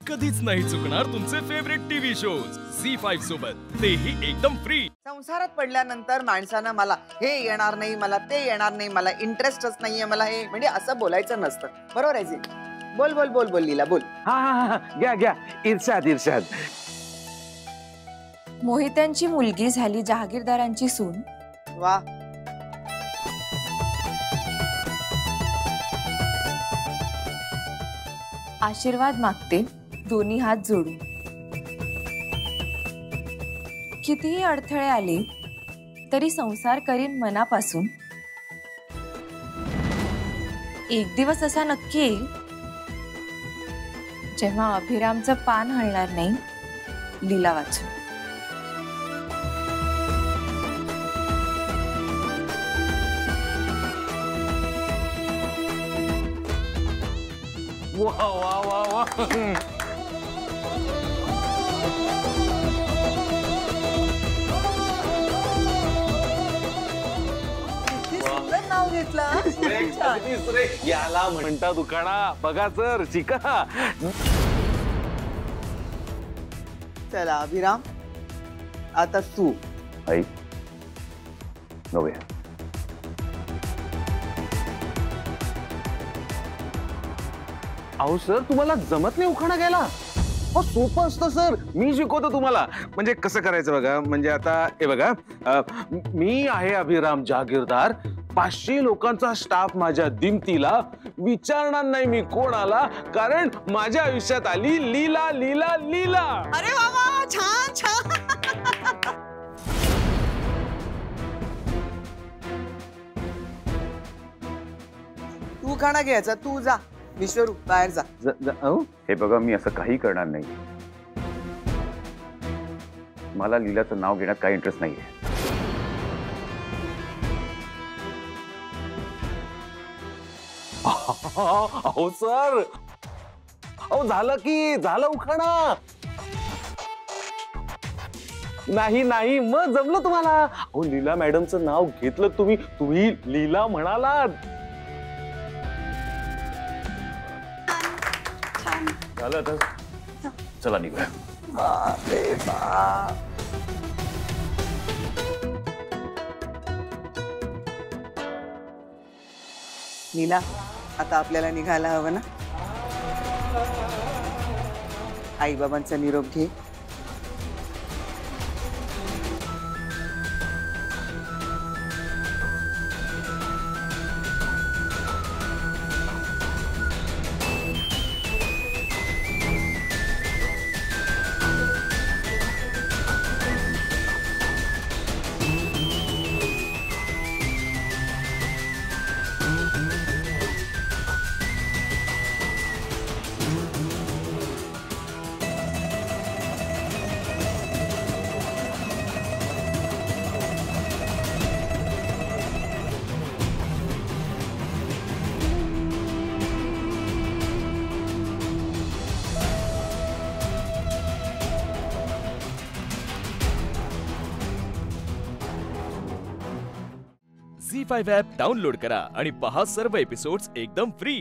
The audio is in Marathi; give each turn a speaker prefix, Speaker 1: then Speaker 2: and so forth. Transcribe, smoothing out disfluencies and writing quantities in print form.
Speaker 1: कधीच नाही चुकणार तुमचे फेवरेट टीव्ही शोज झी5 सोबत, तेही एकदम फ्री।
Speaker 2: संसारात पडल्यानंतर माणसानं मला हे येणार नाही, मला ते येणार नाही, मला इंटरेस्टच नाहीये, मला हे म्हणजे असं बोलायचं नसतं, बरोबर आहे जी? बोल बोल बोल बोल लीला बोल।
Speaker 3: हा घ्या घ्या, इर्षाद इर्षाद।
Speaker 4: मोहित्यांची मुलगी झाली जहागीरदारांची सून।
Speaker 2: वा,
Speaker 4: आशीर्वाद मागते दोन्ही हात जोडून। कितीही अडथळे आले तरी संसार करीन मनापासून। एक दिवस असा नक्की येईल जेव्हा अभिरामचं पान हलणार नाही लीला वाचून।
Speaker 3: वाह वाह वाह वाह।
Speaker 2: नाव घेतलं
Speaker 3: याला म्हणता दुकाना, बघा सर शिका।
Speaker 2: चला अभिराम, आता तू।
Speaker 3: आई नव्हे, अहो सर तुम्हाला जमत नाही उखाणा घ्यायला? हो सोपं असतं सर, मी शिकवतो तुम्हाला। म्हणजे कसं करायचं बघा, म्हणजे आता हे बघा, मी आहे अभिराम जहागीरदार, 500 लोकांचा स्टाफ माझ्या दिमतीला, विचारणार नाही मी कोणाला, कारण माझ्या आयुष्यात आली लीला लीला लीला।
Speaker 2: अरे बाबा, छान छान। तू खाना घ्यायचा, तू जा विश्वरू, बाहेर जा।
Speaker 5: हे बघा, मी असं काही करणार नाही। मला लीलाचं नाव घेण्यात काही इंटरेस्ट नाहीये।
Speaker 3: अहो सर, अहो झालं की झालं उखाणा। नाही नाही, मग जमलं तुम्हाला। अहो लीला मॅडमचं नाव घेतलं तुम्ही, तुम्ही लीला म्हणालात। झालं तर
Speaker 5: चला निघूया।
Speaker 2: अरे बाप, लीला आता आपल्याला निघायला हवं ना? आई बाबांचा निरोप घे।
Speaker 1: झी5 ॲप डाउनलोड करा आणि पहा सर्व एपिसोड्स एकदम फ्री।